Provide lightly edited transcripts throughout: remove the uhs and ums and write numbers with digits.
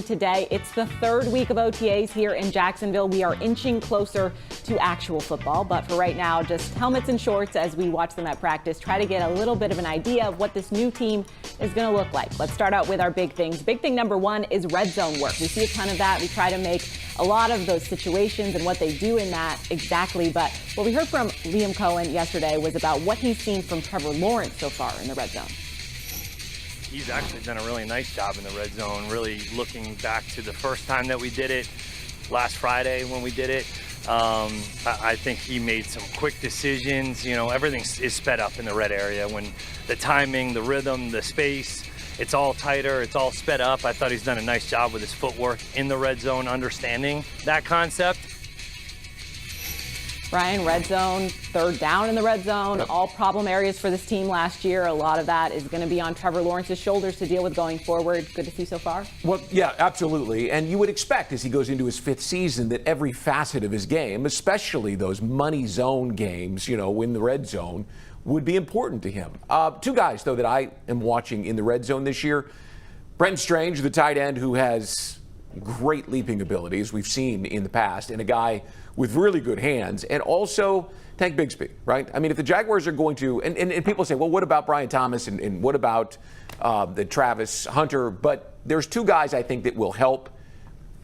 Today, it's the third week of OTAs here in Jacksonville. We are inching closer to actual football, but for right now, just helmets and shorts as we watch them at practice, try to get a little bit of an idea of what this new team is going to look like. Let's start out with our big things. Big thing number one is red zone work. We see a ton of that. We try to make a lot of those situations and what they do in that exactly, but what we heard from Liam Cohen yesterday was about what he's seen from Trevor Lawrence so far in the red zone. He's actually done a really nice job in the red zone, really looking back to the first time that we did it, last Friday when we did it. I think he made some quick decisions. You know, everything is sped up in the red area. When the timing, the rhythm, the space, it's all tighter, it's all sped up. I thought he's done a nice job with his footwork in the red zone, understanding that concept. Brian, red zone, third down in the red zone, all problem areas for this team last year. A lot of that is going to be on Trevor Lawrence's shoulders to deal with going forward. Good to see so far. Well, yeah, absolutely. And you would expect as he goes into his fifth season that every facet of his game, especially those money zone games, you know, in the red zone, would be important to him. Two guys, though, that I am watching in the red zone this year. Brent Strange, the tight end who has great leaping abilities we've seen in the past, and a guy with really good hands, and also Tank Bigsby, right? I mean, if the Jaguars are going to, and people say, well, what about Brian Thomas and what about the Travis Hunter? But there's two guys I think that will help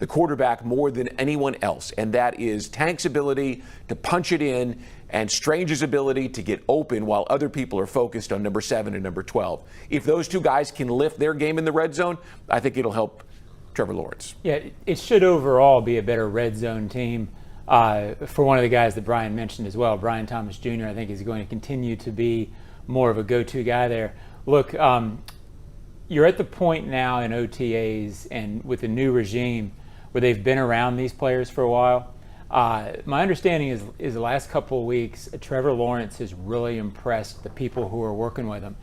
the quarterback more than anyone else, and that is Tank's ability to punch it in and Strange's ability to get open while other people are focused on number 7 and number 12. If those two guys can lift their game in the red zone, I think it'll help Trevor Lawrence. Yeah, it should overall be a better red zone team. For one of the guys that Brian mentioned as well, Brian Thomas Jr., I think is going to continue to be more of a go-to guy there. Look, you're at the point now in OTAs and with the new regime where they've been around these players for a while. My understanding is the last couple of weeks, Trevor Lawrence has really impressed the people who are working with him.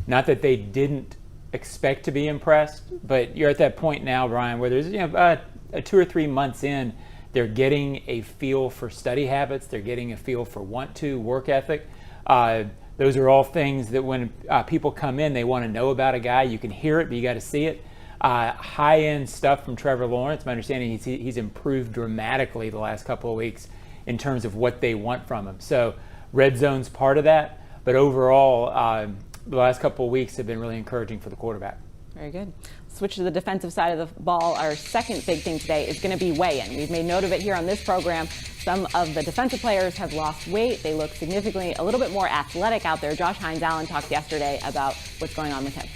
Not that they didn't expect to be impressed, but you're at that point now, Brian, where there's 2 or 3 months in, they're getting a feel for study habits. They're getting a feel for work ethic. Those are all things that when people come in, they want to know about a guy. You can hear it, but you got to see it. High-end stuff from Trevor Lawrence. My understanding he's improved dramatically the last couple of weeks in terms of what they want from him. So red zone's part of that, but overall, the last couple of weeks have been really encouraging for the quarterback. Very good. Switch to the defensive side of the ball. Our second big thing today is going to be weigh-in. We've made note of it here on this program. Some of the defensive players have lost weight. They look significantly a little bit more athletic out there. Josh Hines-Allen talked yesterday about what's going on with him.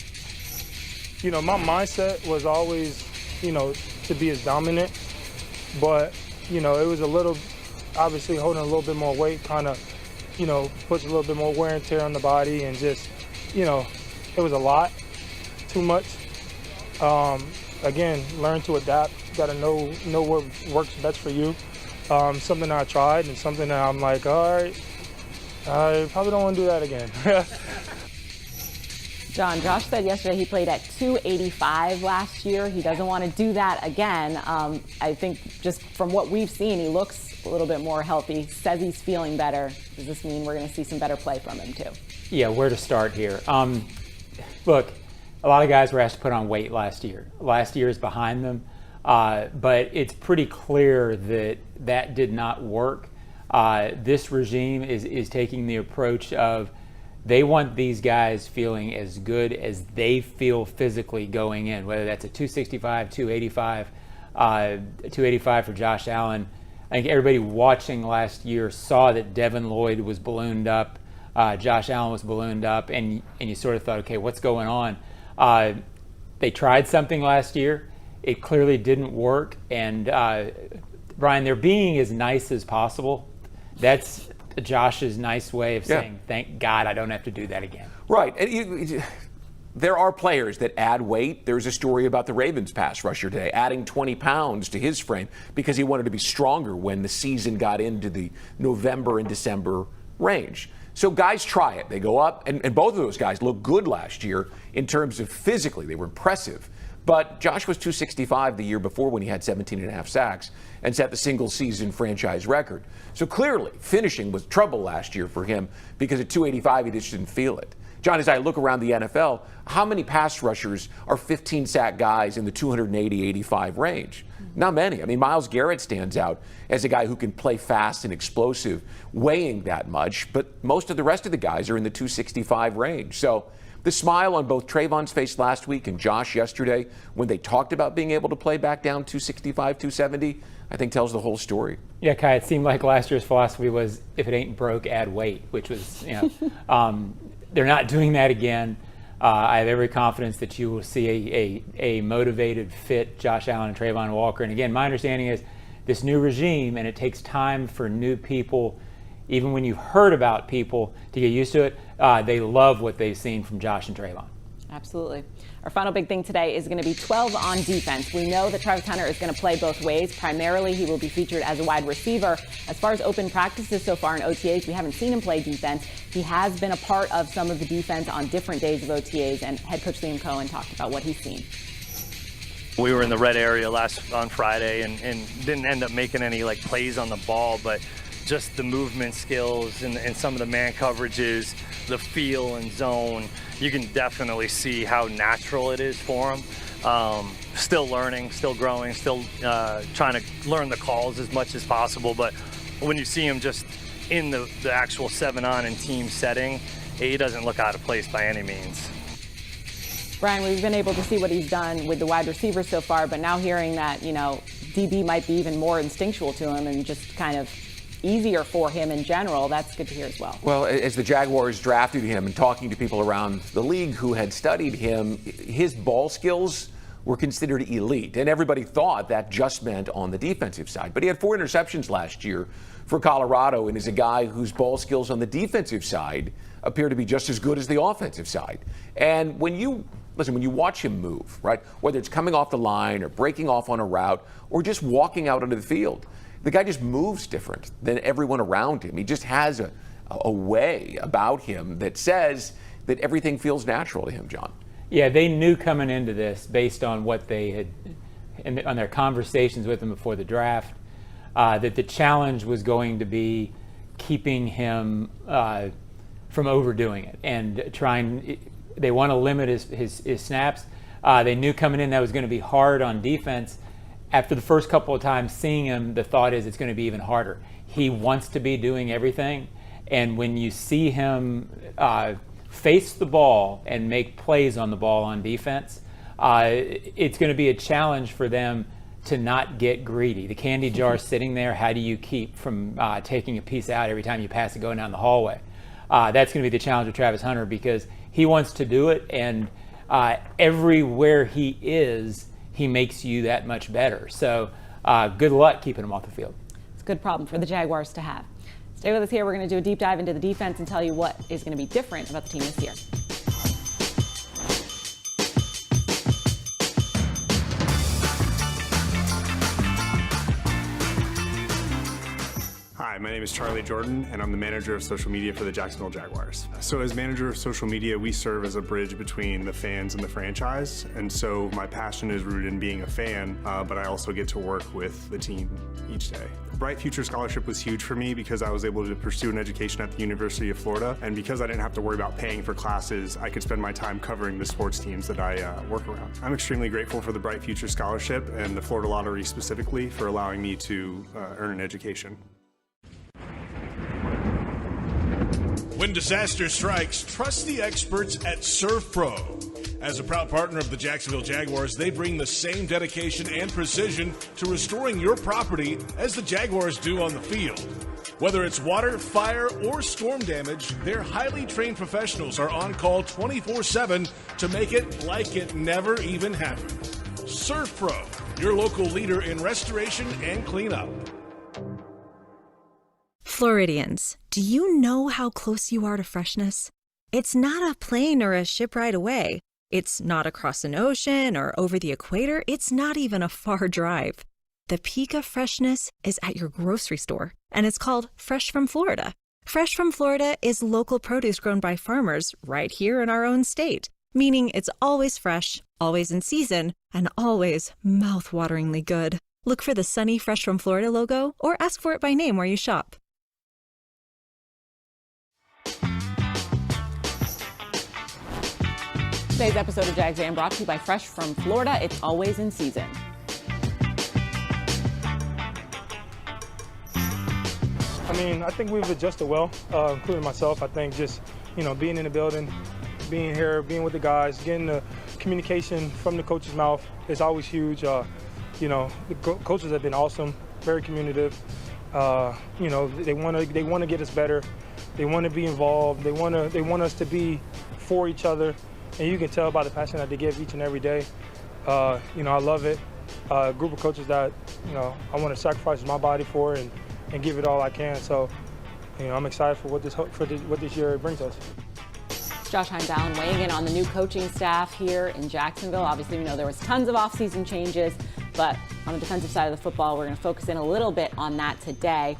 You know, my mindset was always, to be as dominant. But, it was a little, obviously holding a little bit more weight kind of, puts a little bit more wear and tear on the body and just, it was a lot, too much. Again, learn to adapt. You got to know what works best for you. Something I tried and something that I'm like, all right, I probably don't want to do that again. John, Josh said yesterday he played at 285 last year. He doesn't want to do that again. I think just from what we've seen, he looks a little bit more healthy, says he's feeling better. Does this mean we're going to see some better play from him too? Yeah, where to start here? Look, a lot of guys were asked to put on weight last year. Last year is behind them, but it's pretty clear that did not work. This regime is taking the approach of they want these guys feeling as good as they feel physically going in, whether that's a 265, 285, 285 for Josh Allen. I think everybody watching last year saw that Devin Lloyd was ballooned up, Josh Allen was ballooned up, and you sort of thought, okay, what's going on? They tried something last year. It clearly didn't work. And Brian, they're being as nice as possible. That's Josh's nice way of saying, thank God I don't have to do that again. Right. And there are players that add weight. There's a story about the Ravens pass rusher today, adding 20 pounds to his frame because he wanted to be stronger when the season got into the November and December range. So guys try it. They go up, and both of those guys looked good last year in terms of physically. They were impressive. But Josh was 265 the year before when he had 17 and a half sacks and set the single-season franchise record. So clearly, finishing was trouble last year for him because at 285, he just didn't feel it. John, as I look around the NFL, how many pass rushers are 15-sack guys in the 280-85 range? Not many. I mean, Myles Garrett stands out as a guy who can play fast and explosive, weighing that much, but most of the rest of the guys are in the 265 range. So the smile on both Trayvon's face last week and Josh yesterday when they talked about being able to play back down 265, 270, I think tells the whole story. Yeah, Kai, it seemed like last year's philosophy was if it ain't broke, add weight, which was, they're not doing that again. I have every confidence that you will see a motivated, fit Josh Allen and Trayvon Walker. And again, my understanding is this new regime, and it takes time for new people, even when you've heard about people, to get used to it. They love what they've seen from Josh and Trayvon. Absolutely. Our final big thing today is going to be 12 on defense. We know that Travis Hunter is going to play both ways. Primarily, he will be featured as a wide receiver. As far as open practices so far in OTAs, we haven't seen him play defense. He has been a part of some of the defense on different days of OTAs, and head coach Liam Cohen talked about what he's seen. We were in the red area on Friday and didn't end up making any plays on the ball, but just the movement skills and some of the man coverages, the feel and zone, you can definitely see how natural it is for him. Still learning, still growing, still trying to learn the calls as much as possible. But when you see him just in the actual 7-on and team setting, he doesn't look out of place by any means. Brian, we've been able to see what he's done with the wide receivers so far, but now hearing that, DB might be even more instinctual to him and just kind of easier for him in general, that's good to hear as well. Well, as the Jaguars drafted him and talking to people around the league who had studied him, his ball skills were considered elite. And everybody thought that just meant on the defensive side. But he had 4 interceptions last year for Colorado and is a guy whose ball skills on the defensive side appear to be just as good as the offensive side. And when you watch him move, right, whether it's coming off the line or breaking off on a route or just walking out onto the field, the guy just moves different than everyone around him. He just has a way about him that says that everything feels natural to him, John. Yeah, they knew coming into this based on what they had, on their conversations with him before the draft, that the challenge was going to be keeping him from overdoing it and they want to limit his snaps. They knew coming in that was going to be hard on defense. After the first couple of times seeing him, the thought is it's going to be even harder. He wants to be doing everything, and when you see him face the ball and make plays on the ball on defense, it's going to be a challenge for them to not get greedy. The candy jar sitting there, how do you keep from taking a piece out every time you pass it going down the hallway? That's going to be the challenge with Travis Hunter because he wants to do it, and everywhere he is, he makes you that much better. So good luck keeping him off the field. It's a good problem for the Jaguars to have. Stay with us here. We're going to do a deep dive into the defense and tell you what is going to be different about the team this year. Hi, my name is Charlie Jordan, and I'm the manager of social media for the Jacksonville Jaguars. So as manager of social media, we serve as a bridge between the fans and the franchise. And so my passion is rooted in being a fan, but I also get to work with the team each day. The Bright Future Scholarship was huge for me because I was able to pursue an education at the University of Florida. And because I didn't have to worry about paying for classes, I could spend my time covering the sports teams that I work around. I'm extremely grateful for the Bright Future Scholarship and the Florida Lottery specifically for allowing me to earn an education. When disaster strikes, trust the experts at Surf Pro. As a proud partner of the Jacksonville Jaguars, they bring the same dedication and precision to restoring your property as the Jaguars do on the field. Whether it's water, fire, or storm damage, their highly trained professionals are on call 24/7 to make it like it never even happened. Surf Pro, your local leader in restoration and cleanup. Floridians, do you know how close you are to freshness? It's not a plane or a ship ride away. It's not across an ocean or over the equator. It's not even a far drive. The peak of freshness is at your grocery store, and it's called Fresh from Florida. Fresh from Florida is local produce grown by farmers right here in our own state, meaning it's always fresh, always in season, and always mouth-wateringly good. Look for the sunny Fresh from Florida logo or ask for it by name where you shop. Today's episode of Jags Am brought to you by Fresh from Florida. It's always in season. I mean, I think we've adjusted well, including myself. I think just, being in the building, being here, being with the guys, getting the communication from the coach's mouth is always huge. The coaches have been awesome, very communicative. They want to get us better. They want to be involved. They want us to be for each other. And you can tell by the passion that they give each and every day. I love it. A group of coaches that, I want to sacrifice my body for and give it all I can. So, I'm excited for what this year brings us. Josh Hines Allen weighing in on the new coaching staff here in Jacksonville. Obviously, we know there was tons of offseason changes, but on the defensive side of the football, we're going to focus in a little bit on that today.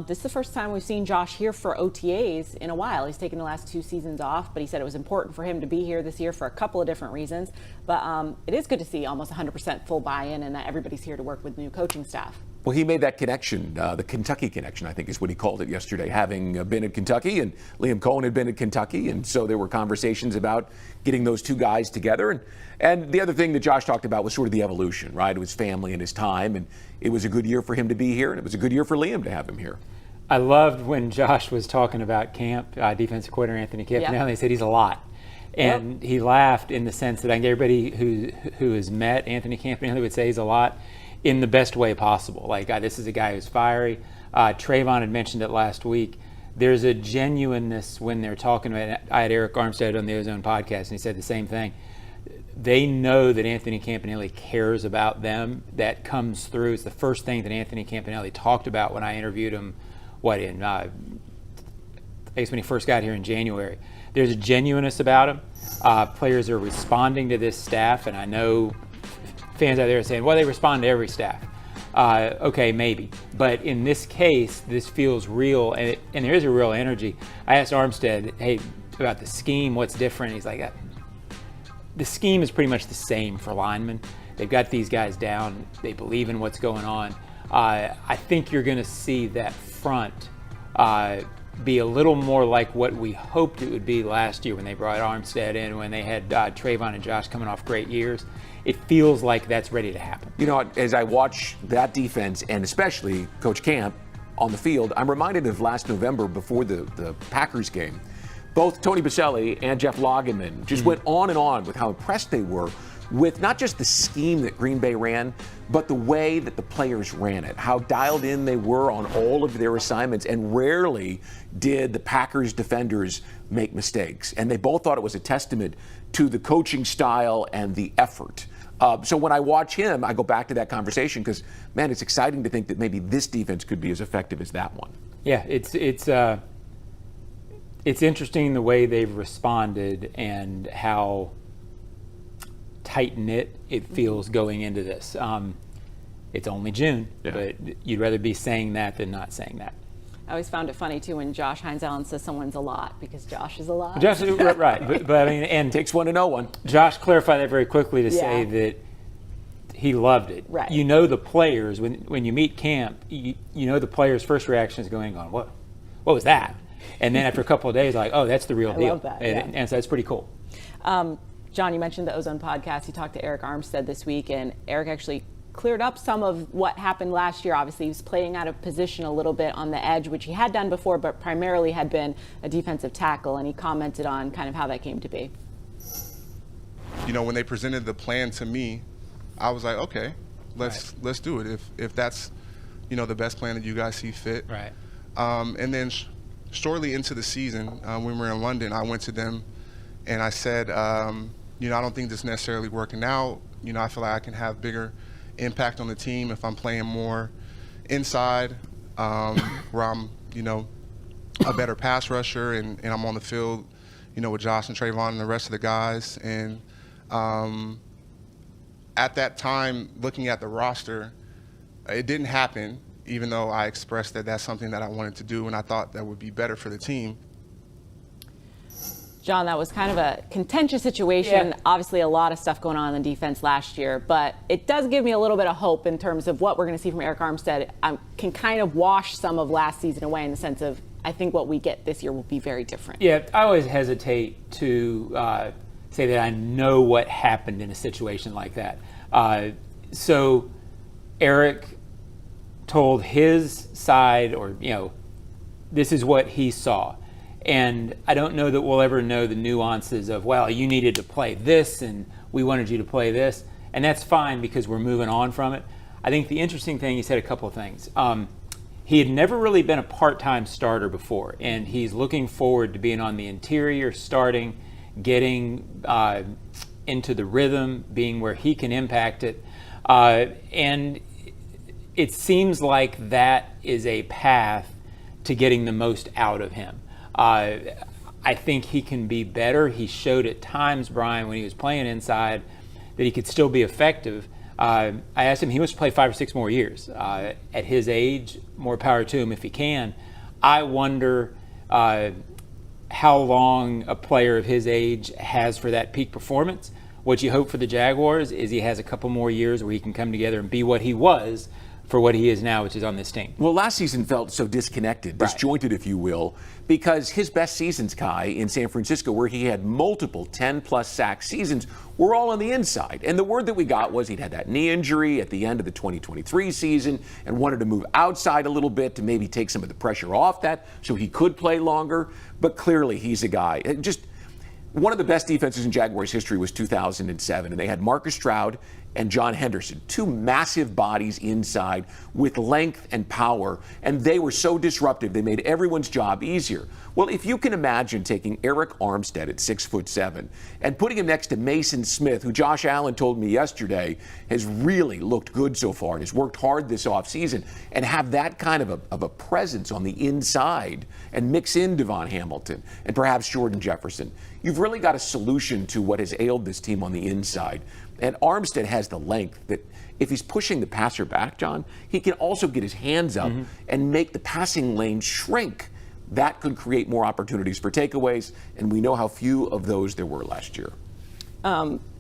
This is the first time we've seen Josh here for OTAs in a while. He's taken the last 2 seasons off, but he said it was important for him to be here this year for a couple of different reasons. But it is good to see almost 100% full buy-in and that everybody's here to work with the new coaching staff. Well, he made that connection, the Kentucky connection, I think is what he called it yesterday, having been at Kentucky, and Liam Cohen had been at Kentucky, and so there were conversations about getting those two guys together. And the other thing that Josh talked about was sort of the evolution, right? It was family and his time, and it was a good year for him to be here, and it was a good year for Liam to have him here. I loved when Josh was talking about camp, defensive coordinator Anthony Campanelli. Yep. He said he's a lot. And he laughed in the sense that I think everybody who has met Anthony Campanelli would say he's a lot, in the best way possible. Like, this is a guy who's fiery. Trayvon had mentioned it last week. There's a genuineness when they're talking about it. I had Eric Armstead on the Ozone podcast, and he said the same thing. They know that Anthony Campanelli cares about them. That comes through. It's the first thing that Anthony Campanelli talked about when I interviewed him, I guess when he first got here in January. There's a genuineness about him. Players are responding to this staff, and I know fans out there are saying, well, they respond to every staff. Okay, maybe. But in this case, this feels real, and there is a real energy. I asked Armstead, hey, about the scheme, what's different? He's like, the scheme is pretty much the same for linemen. They've got these guys down. They believe in what's going on. I think you're going to see that front be a little more like what we hoped it would be last year when they brought Armstead in, when they had Trayvon and Josh coming off great years. It feels like that's ready to happen. As I watch that defense, and especially Coach Camp on the field, I'm reminded of last November before the Packers game. Both Tony Boselli and Jeff Lageman just went on and on with how impressed they were with not just the scheme that Green Bay ran, but the way that the players ran it, how dialed in they were on all of their assignments, and rarely did the Packers defenders make mistakes. And they both thought it was a testament to the coaching style and the effort. So when I watch him, I go back to that conversation because, man, it's exciting to think that maybe this defense could be as effective as that one. Yeah, it's interesting the way they've responded and how tight-knit it feels going into this. It's only June, but you'd rather be saying that than not saying that. I always found it funny, too, when Josh Hines Allen says someone's a lot, because Josh is a lot. Josh, right. But I mean, and takes one to know one. Josh clarified that very quickly to say that he loved it. Right. You know the players, when you meet camp, you know the players' first reaction is going on, what was that? And then after a couple of days, like, oh, that's the real deal. Love that, and so that's pretty cool. John, you mentioned the Ozone podcast. You talked to Eric Armstead this week, and Eric actually cleared up some of what happened last year. Obviously, he was playing out of position a little bit on the edge, which he had done before, but primarily had been a defensive tackle, and he commented on kind of how that came to be. When they presented the plan to me, I was like, okay, let's do it. If that's, the best plan that you guys see fit. Right. And then shortly into the season, when we were in London, I went to them and I said, I don't think this is necessarily working out. I feel like I can have bigger impact on the team if I'm playing more inside, where I'm, a better pass rusher and I'm on the field, with Josh and Trayvon and the rest of the guys. And at that time, looking at the roster, it didn't happen, even though I expressed that that's something that I wanted to do and I thought that would be better for the team. John, that was kind of a contentious situation. Yeah. Obviously, a lot of stuff going on in the defense last year, but it does give me a little bit of hope in terms of what we're going to see from Eric Armstead. Can kind of wash some of last season away in the sense of I think what we get this year will be very different. Yeah, I always hesitate to say that I know what happened in a situation like that. So Eric told his side, or, this is what he saw. And I don't know that we'll ever know the nuances of, well, you needed to play this and we wanted you to play this. And that's fine because we're moving on from it. I think the interesting thing, he said a couple of things. He had never really been a part-time starter before, and he's looking forward to being on the interior, starting, getting into the rhythm, being where he can impact it. And it seems like that is a path to getting the most out of him. I think he can be better. He showed at times, Brian, when he was playing inside, that he could still be effective. I asked him, he wants to play 5 or 6 more years. At his age, more power to him if he can. I wonder how long a player of his age has for that peak performance. What you hope for the Jaguars is he has a couple more years where he can come together and be what he was for what he is now, which is on this team. Well, last season felt so disconnected, disjointed, if you will, because his best seasons, Kai, in San Francisco, where he had multiple 10-plus sack seasons, were all on the inside. And the word that we got was he'd had that knee injury at the end of the 2023 season and wanted to move outside a little bit to maybe take some of the pressure off that so he could play longer. But clearly he's a guy. Just one of the best defenses in Jaguars history was 2007, and they had Marcus Stroud and John Henderson, 2 massive bodies inside with length and power, and they were so disruptive, they made everyone's job easier. Well, if you can imagine taking Eric Armstead at 6'7" and putting him next to Mason Smith, who Josh Allen told me yesterday has really looked good so far and has worked hard this offseason, and have that kind of a presence on the inside and mix in Devon Hamilton and perhaps Jordan Jefferson, you've really got a solution to what has ailed this team on the inside. And Armstead has the length that if he's pushing the passer back, John, he can also get his hands up and make the passing lane shrink. That could create more opportunities for takeaways, and we know how few of those there were last year.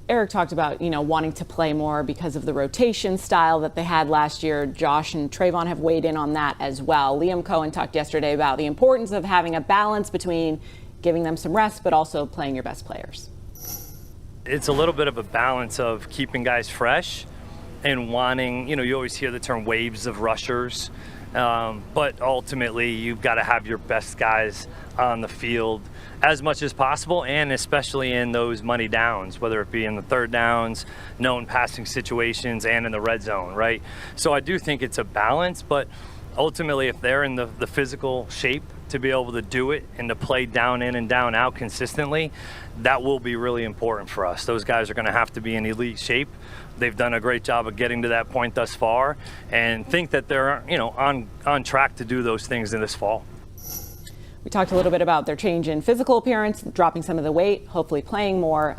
Eric talked about, wanting to play more because of the rotation style that they had last year. Josh and Trayvon have weighed in on that as well. Liam Cohen talked yesterday about the importance of having a balance between giving them some rest, but also playing your best players. It's a little bit of a balance of keeping guys fresh and wanting, you always hear the term waves of rushers, but ultimately you've got to have your best guys on the field as much as possible, and especially in those money downs, whether it be in the third downs, known passing situations, and in the red zone, right? So I do think it's a balance, but ultimately if they're in the physical shape to be able to do it and to play down in and down out consistently, that will be really important for us. Those guys are going to have to be in elite shape. They've done a great job of getting to that point thus far, and think that they're on track to do those things in this fall. We talked a little bit about their change in physical appearance, dropping some of the weight, hopefully playing more.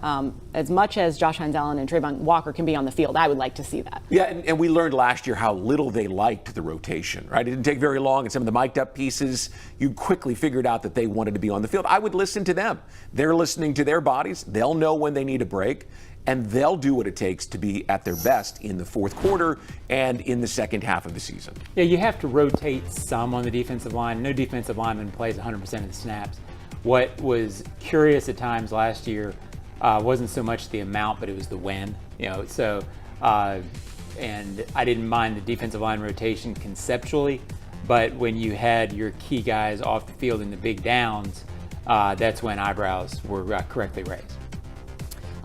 As much as Josh Hines-Allen and Trayvon Walker can be on the field, I would like to see that. Yeah, and we learned last year how little they liked the rotation, right? It didn't take very long, and some of the mic'd up pieces, you quickly figured out that they wanted to be on the field. I would listen to them. They're listening to their bodies. They'll know when they need a break, and they'll do what it takes to be at their best in the fourth quarter and in the second half of the season. Yeah, you have to rotate some on the defensive line. No defensive lineman plays 100% of the snaps. What was curious at times last year wasn't so much the amount, but it was the when. And I didn't mind the defensive line rotation conceptually, but when you had your key guys off the field in the big downs, that's when eyebrows were correctly raised.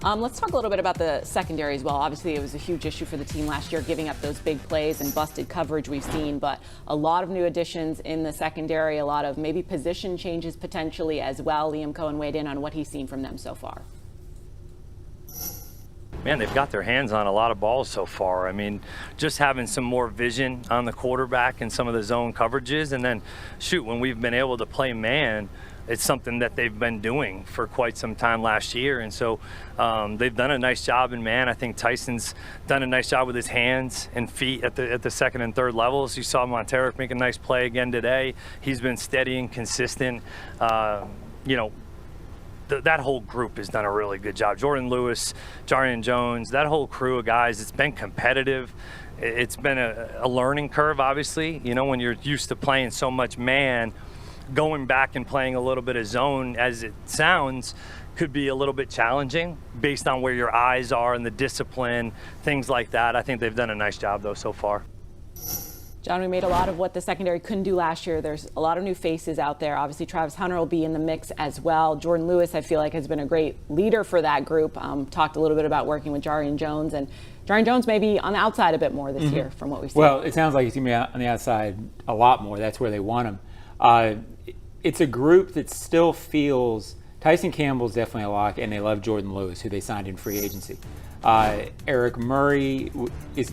Let's talk a little bit about the secondary as well. Obviously, it was a huge issue for the team last year, giving up those big plays and busted coverage we've seen, but a lot of new additions in the secondary, a lot of maybe position changes potentially as well. Liam Cohen weighed in on what he's seen from them so far. Man, they've got their hands on a lot of balls so far. I mean, just having some more vision on the quarterback and some of the zone coverages, and then, when we've been able to play man, it's something that they've been doing for quite some time last year. And so they've done a nice job in man. I think Tyson's done a nice job with his hands and feet at the second and third levels. You saw Monteric make a nice play again today. He's been steady and consistent. That whole group has done a really good job. Jordan Lewis, Jarian Jones, that whole crew of guys, it's been competitive. It's been a learning curve, obviously. When you're used to playing so much man, going back and playing a little bit of zone, as it sounds, could be a little bit challenging based on where your eyes are and the discipline, things like that. I think they've done a nice job, though, so far. John, we made a lot of what the secondary couldn't do last year. There's a lot of new faces out there. Obviously, Travis Hunter will be in the mix as well. Jordan Lewis, I feel like, has been a great leader for that group. Talked a little bit about working with Jarian Jones, and Jarian Jones may be on the outside a bit more this year from what we've seen. Well, it sounds like he's going to be on the outside a lot more. That's where they want him. It's a group that still feels Tyson Campbell's definitely a lock, and they love Jordan Lewis, who they signed in free agency. Eric Murray is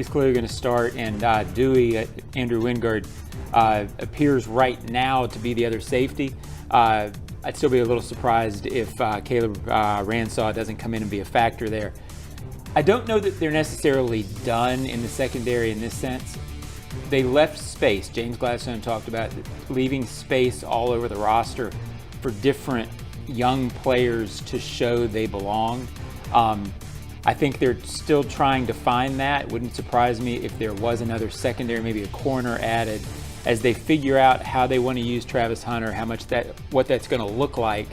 clearly going to start, and Dewey, Andrew Wingard, appears right now to be the other safety. I'd still be a little surprised if Caleb Ransaw doesn't come in and be a factor there. I don't know that they're necessarily done in the secondary in this sense. They left space. James Gladstone talked about leaving space all over the roster for different young players to show they belong. I think they're still trying to find that. It wouldn't surprise me if there was another secondary, maybe a corner added, as they figure out how they want to use Travis Hunter, what that's going to look like.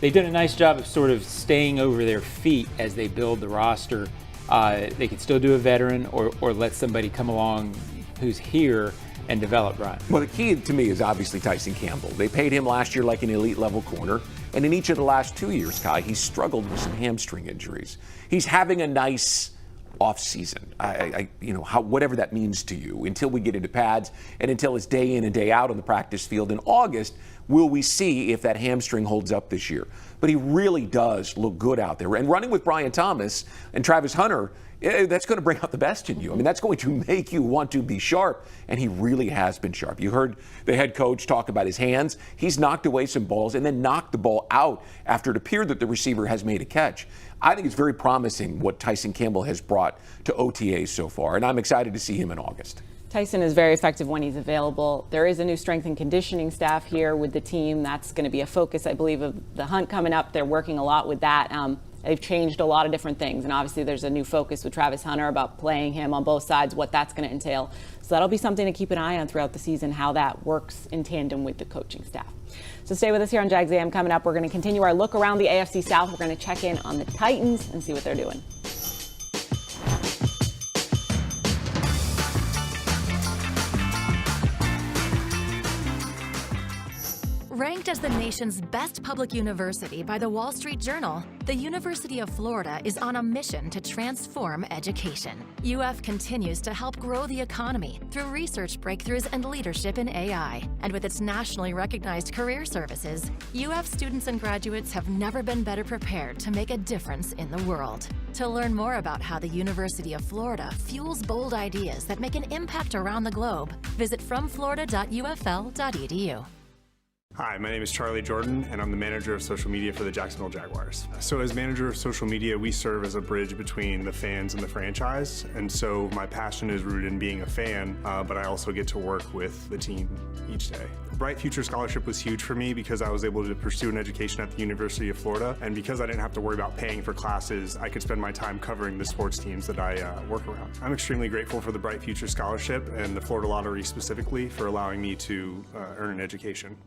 They've done a nice job of sort of staying over their feet as they build the roster. They could still do a veteran or let somebody come along who's here and develop, Brian. Well, the key to me is obviously Tyson Campbell. They paid him last year like an elite level corner. And in each of the last 2 years, Kai, he's struggled with some hamstring injuries. He's having a nice off season. Whatever that means to you, until we get into pads and until it's day in and day out on the practice field in August, will we see if that hamstring holds up this year. But he really does look good out there. And running with Brian Thomas and Travis Hunter, that's going to bring out the best in you. I mean, that's going to make you want to be sharp, and he really has been sharp. You heard the head coach talk about his hands. He's knocked away some balls and then knocked the ball out after it appeared that the receiver has made a catch. I think it's very promising what Tyson Campbell has brought to OTAs so far, and I'm excited to see him in August. Tyson is very effective when he's available. There is a new strength and conditioning staff here with the team. That's going to be a focus, I believe, of the hunt coming up. They're working a lot with that. They've changed a lot of different things, and obviously there's a new focus with Travis Hunter about playing him on both sides, what that's going to entail. So that'll be something to keep an eye on throughout the season, how that works in tandem with the coaching staff. So stay with us here on Jags AM. Coming up, we're going to continue our look around the AFC South. We're going to check in on the Titans and see what they're doing. Ranked as the nation's best public university by the Wall Street Journal, the University of Florida is on a mission to transform education. UF continues to help grow the economy through research breakthroughs and leadership in AI. And with its nationally recognized career services, UF students and graduates have never been better prepared to make a difference in the world. To learn more about how the University of Florida fuels bold ideas that make an impact around the globe, visit fromflorida.ufl.edu. Hi, my name is Charlie Jordan, and I'm the manager of social media for the Jacksonville Jaguars. So as manager of social media, we serve as a bridge between the fans and the franchise. And so my passion is rooted in being a fan, but I also get to work with the team each day. The Bright Future Scholarship was huge for me because I was able to pursue an education at the University of Florida. And because I didn't have to worry about paying for classes, I could spend my time covering the sports teams that I work around. I'm extremely grateful for the Bright Future Scholarship and the Florida Lottery specifically for allowing me to earn an education.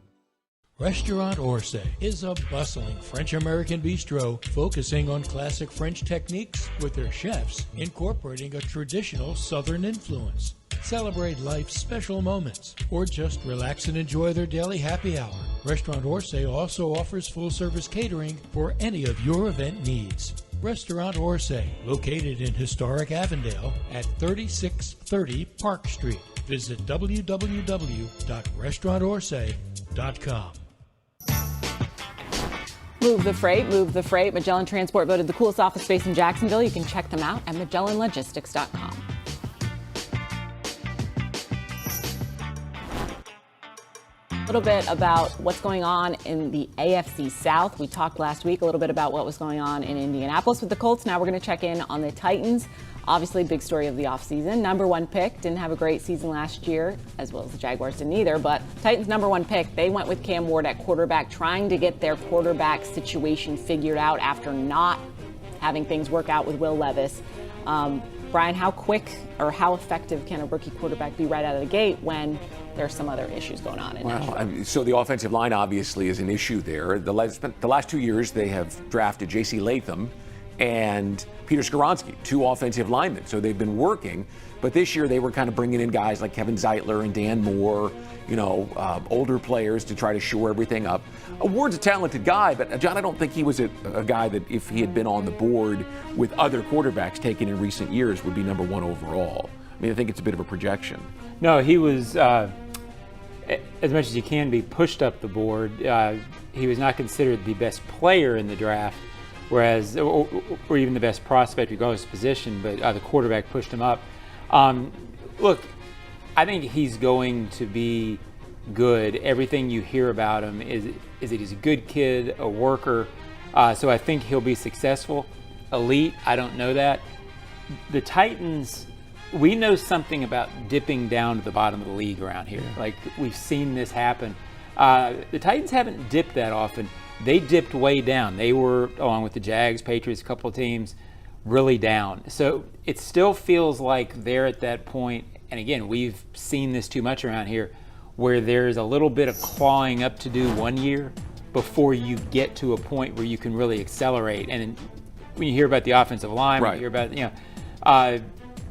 Restaurant Oehser is a bustling French-American bistro focusing on classic French techniques with their chefs incorporating a traditional Southern influence. Celebrate life's special moments or just relax and enjoy their daily happy hour. Restaurant Oehser also offers full-service catering for any of your event needs. Restaurant Oehser, located in historic Avondale at 3630 Park Street. Visit www.restaurantoehser.com. Move the freight, move the freight. Magellan Transport voted the coolest office space in Jacksonville. You can check them out at MagellanLogistics.com. A little bit about what's going on in the AFC South. We talked last week a little bit about what was going on in Indianapolis with the Colts. Now we're going to check in on the Titans. Obviously, big story of the offseason. Number one pick, didn't have a great season last year, as well as the Jaguars didn't either. But Titans' number one pick, they went with Cam Ward at quarterback, trying to get their quarterback situation figured out after not having things work out with Will Levis. Brian, how quick or how effective can a rookie quarterback be right out of the gate when there's some other issues going on in Nashville? So the offensive line obviously is an issue there. The last 2 years they have drafted J.C. Latham and Peter Skoronski, 2 offensive linemen. So they've been working, but this year they were kind of bringing in guys like Kevin Zeitler and Dan Moore, older players to try to shore everything up. Ward's a talented guy, but John, I don't think he was a guy that if he had been on the board with other quarterbacks taken in recent years would be number 1 overall. I mean, I think it's a bit of a projection. No, he was, as much as he can be, pushed up the board. He was not considered the best player in the draft, whereas, or even the best prospect regardless of position, but the quarterback pushed him up. Look, I think he's going to be good. Everything you hear about him is that he's a good kid, a worker. So I think he'll be successful. Elite, I don't know that. The Titans, we know something about dipping down to the bottom of the league around here. Like, we've seen this happen. The Titans haven't dipped that often. They dipped way down. They were, along with the Jags, Patriots, a couple of teams, really down. So it still feels like they're at that point, and again, we've seen this too much around here, where there's a little bit of clawing up to do 1 year before you get to a point where you can really accelerate. And when you hear about the offensive line, when you hear about,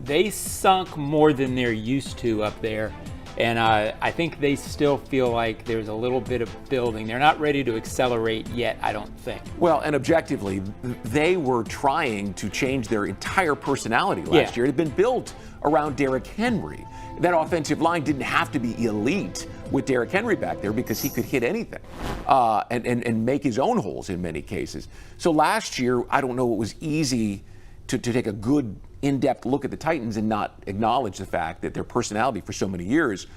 they sunk more than they're used to up there. And I think they still feel like there's a little bit of building. They're not ready to accelerate yet, I don't think. Well, and objectively, they were trying to change their entire personality last year. It had been built around Derrick Henry. That offensive line didn't have to be elite with Derrick Henry back there because he could hit anything and make his own holes in many cases. So last year, I don't know, it was easy to take a good in-depth look at the Titans and not acknowledge the fact that their personality for so many years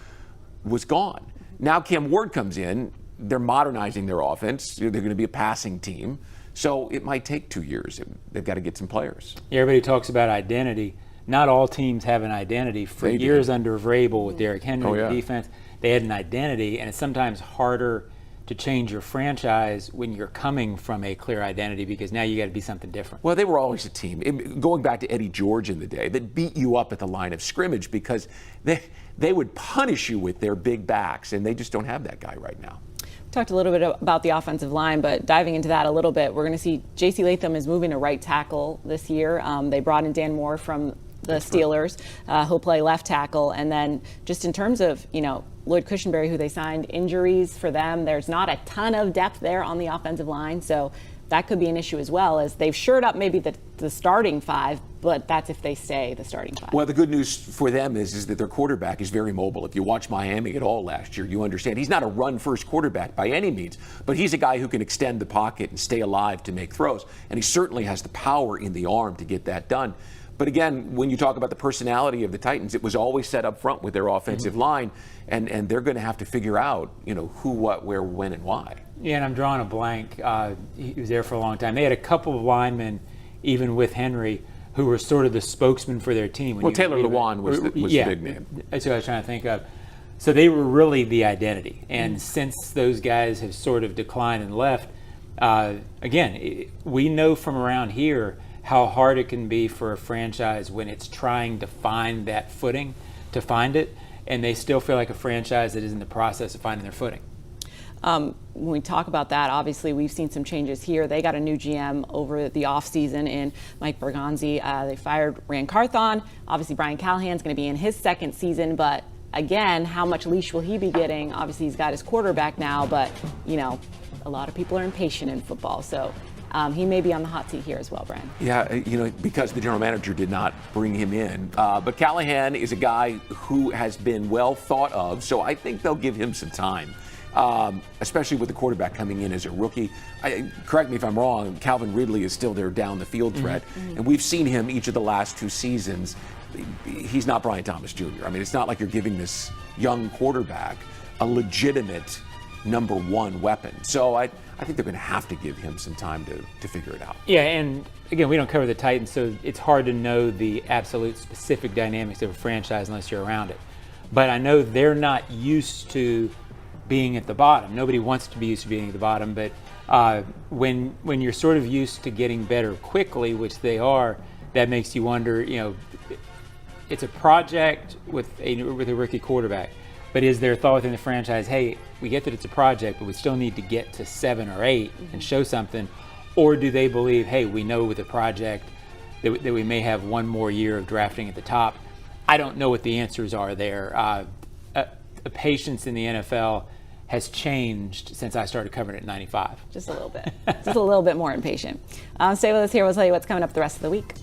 was gone. Now Cam Ward comes in, they're modernizing their offense, they're going to be a passing team, so it might take 2 years. They've got to get some players. Yeah, everybody talks about identity. Not all teams have an identity. For years under Vrabel with Derrick Henry, the defense, they had an identity, and it's sometimes harder to change your franchise when you're coming from a clear identity because now you got to be something different. Well, they were always a team, going back to Eddie George in the day, that beat you up at the line of scrimmage because they would punish you with their big backs, and they just don't have that guy right now. We talked a little bit about the offensive line, but diving into that a little bit, we're going to see J.C. Latham is moving to right tackle this year. They brought in Dan Moore from the Steelers. He'll play left tackle. And then just in terms of, Lloyd Cushenberry, who they signed, injuries for them, there's not a ton of depth there on the offensive line. So that could be an issue as well, as they've shored up maybe the starting 5, but that's if they stay the starting 5. Well, the good news for them is that their quarterback is very mobile. If you watch Miami at all last year, you understand he's not a run-first quarterback by any means, but he's a guy who can extend the pocket and stay alive to make throws. And he certainly has the power in the arm to get that done. But again, when you talk about the personality of the Titans, it was always set up front with their offensive line, and they're going to have to figure out, who, what, where, when, and why. Yeah, and I'm drawing a blank. He was there for a long time. They had a couple of linemen, even with Henry, who were sort of the spokesman for their team. Well, Taylor Lewan was the big name. That's what I was trying to think of. So they were really the identity. And since those guys have sort of declined and left, again, we know from around here how hard it can be for a franchise when it's trying to find that footing, to find it, and they still feel like a franchise that is in the process of finding their footing. When we talk about that, obviously we've seen some changes here. They got a new GM over the offseason in Mike Bergonzi. They fired Rand Carthon. Obviously Brian Callahan's going to be in his second season, but again, how much leash will he be getting? Obviously he's got his quarterback now, but a lot of people are impatient in football, so he may be on the hot seat here as well, Brian. Yeah, because the general manager did not bring him in. But Callahan is a guy who has been well thought of, so I think they'll give him some time, especially with the quarterback coming in as a rookie. Correct me if I'm wrong, Calvin Ridley is still their down the field threat, and we've seen him each of the last 2 seasons. He's not Brian Thomas Jr. I mean, it's not like you're giving this young quarterback a legitimate number 1 weapon. So I think they're going to have to give him some time to figure it out. Yeah, and again, we don't cover the Titans, so it's hard to know the absolute specific dynamics of a franchise unless you're around it. But I know they're not used to being at the bottom. Nobody wants to be used to being at the bottom, but when you're sort of used to getting better quickly, which they are, that makes you wonder, it's a project with a rookie quarterback, but is there thought within the franchise, hey, we get that it's a project, but we still need to get to 7 or 8 and show something? Or do they believe, hey, we know with a project that we may have one more year of drafting at the top? I don't know what the answers are there. The patience in the NFL has changed since I started covering it in '95. Just a little bit. Just a little bit more impatient. Stay with us here. We'll tell you what's coming up the rest of the week.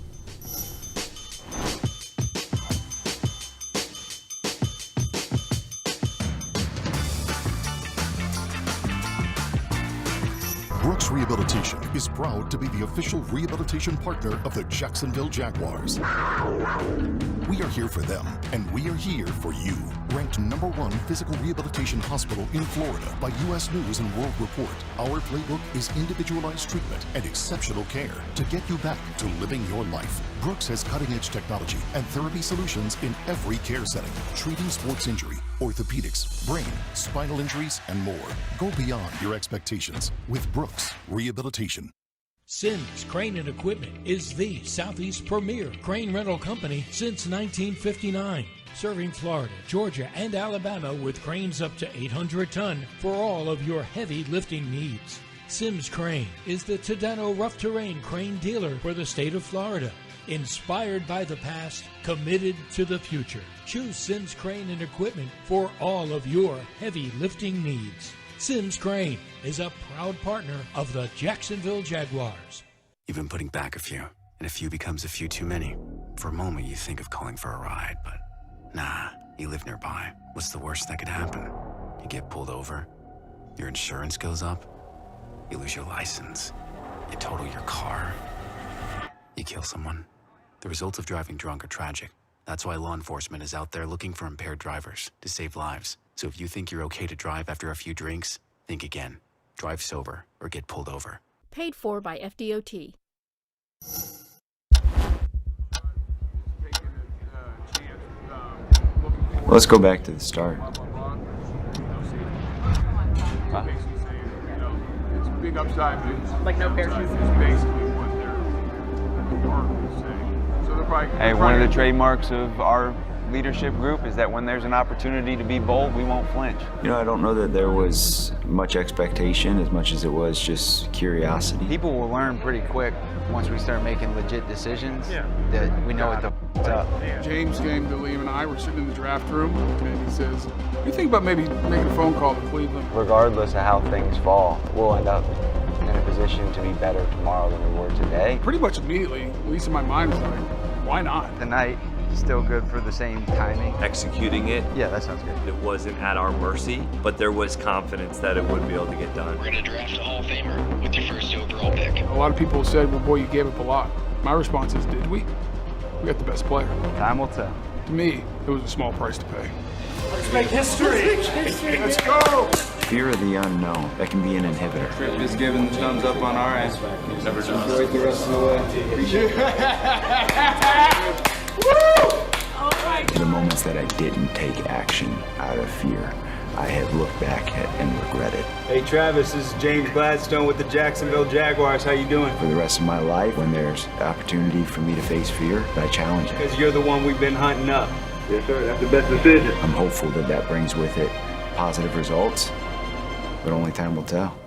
Brooks Rehabilitation is proud to be the official rehabilitation partner of the Jacksonville Jaguars. We are here for them, and we are here for you. Ranked #1 physical rehabilitation hospital in Florida by U.S. News and World Report, our playbook is individualized treatment and exceptional care to get you back to living your life. Brooks has cutting-edge technology and therapy solutions in every care setting, treating sports injury, orthopedics, brain, spinal injuries, and more. Go beyond your expectations with Brooks Rehabilitation. Sims Crane and Equipment is the Southeast premier crane rental company since 1959, serving Florida, Georgia, and Alabama with cranes up to 800 ton for all of your heavy lifting needs. Sims Crane is the Tadano rough terrain crane dealer for the state of Florida. Inspired by the past, committed to the future. Choose Sims Crane and Equipment for all of your heavy lifting needs. Sims Crane is a proud partner of the Jacksonville Jaguars. You've been putting back a few, and a few becomes a few too many. For a moment, you think of calling for a ride, but nah, you live nearby. What's the worst that could happen? You get pulled over, your insurance goes up, you lose your license, you total your car, you kill someone. The results of driving drunk are tragic. That's why law enforcement is out there looking for impaired drivers to save lives. So if you think you're okay to drive after a few drinks, think again. Drive sober or get pulled over. Paid for by FDOT. Let's go back to the start. It's a big upside, but it's like no parachute. It's basically what their work is saying. So they're probably. Hey, one of the trademarks of our leadership group is that when there's an opportunity to be bold, we won't flinch. You know, I don't know that there was much expectation as much as it was just curiosity. People will learn pretty quick once we start making legit decisions that we know what the f***'s up. James came to Liam and I were sitting in the draft room, and he says, "What do you think about maybe making a phone call to Cleveland?" Regardless of how things fall, we'll end up in a position to be better tomorrow than we were today. Pretty much immediately, at least in my mind, was like, why not? Tonight, still good for the same timing. Executing it. Yeah, that sounds good. It wasn't at our mercy, but there was confidence that it would be able to get done. We're going to draft a Hall of Famer with your first overall pick. A lot of people said, well, boy, you gave up a lot. My response is, did we? We got the best player. Time will tell. To me, it was a small price to pay. Let's make history. Let's go. Fear of the unknown, that can be an inhibitor. Trip is giving the thumbs up on our end. Never enjoy the rest of the way. Appreciate it. The moments that I didn't take action out of fear, I have looked back at and regretted. Hey Travis, this is James Gladstone with the Jacksonville Jaguars. How you doing? For the rest of my life, when there's opportunity for me to face fear, I challenge it. Because you're the one we've been hunting up. Yes sir, that's the best decision. I'm hopeful that that brings with it positive results, but only time will tell.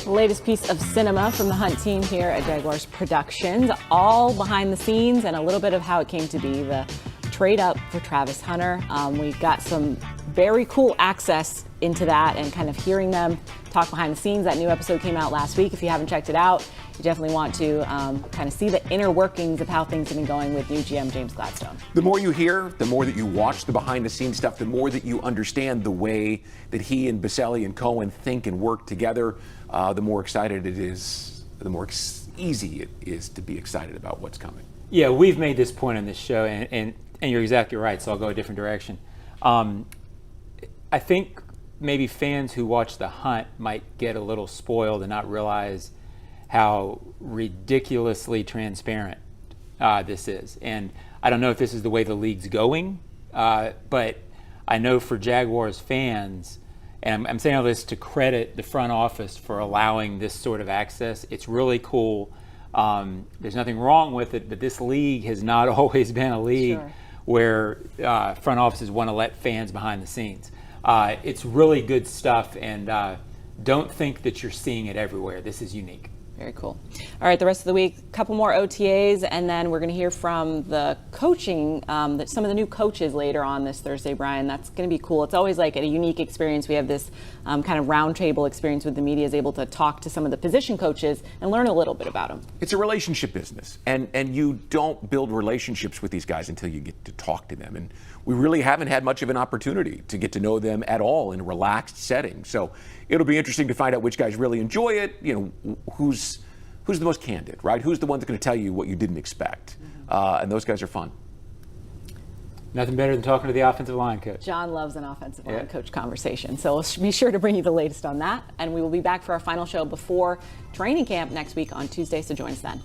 The latest piece of cinema from the Hunt team here at Jaguars Productions, all behind the scenes and a little bit of how it came to be, the trade up for Travis Hunter. We got some very cool access into that and kind of hearing them talk behind the scenes. That new episode came out last week. If you haven't checked it out, you definitely want to kind of see the inner workings of how things have been going with new GM James Gladstone. The more you hear, the more that you watch the behind-the-scenes stuff, the more that you understand the way that he and Baselli and Cohen think and work together, the more excited it is, the more easy it is to be excited about what's coming. Yeah, we've made this point on this show, and you're exactly right, so I'll go a different direction. I think maybe fans who watch The Hunt might get a little spoiled and not realize how ridiculously transparent this is. And I don't know if this is the way the league's going, but I know for Jaguars fans, and I'm saying all this to credit the front office for allowing this sort of access. It's really cool. There's nothing wrong with it, but this league has not always been a league where front offices want to let fans behind the scenes. It's really good stuff, and don't think that you're seeing it everywhere. This is unique. Very cool. All right, the rest of the week, a couple more OTAs, and then we're going to hear from the coaching, some of the new coaches later on this Thursday, Brian. That's going to be cool. It's always like a unique experience. We have this kind of roundtable experience with the media, is able to talk to some of the position coaches and learn a little bit about them. It's a relationship business, and you don't build relationships with these guys until you get to talk to them. And we really haven't had much of an opportunity to get to know them at all in a relaxed setting. So it'll be interesting to find out which guys really enjoy it, who's the most candid, right? Who's the one that's going to tell you what you didn't expect? And those guys are fun. Nothing better than talking to the offensive line coach. John loves an offensive line coach conversation. So we'll be sure to bring you the latest on that. And we will be back for our final show before training camp next week on Tuesday, so join us then.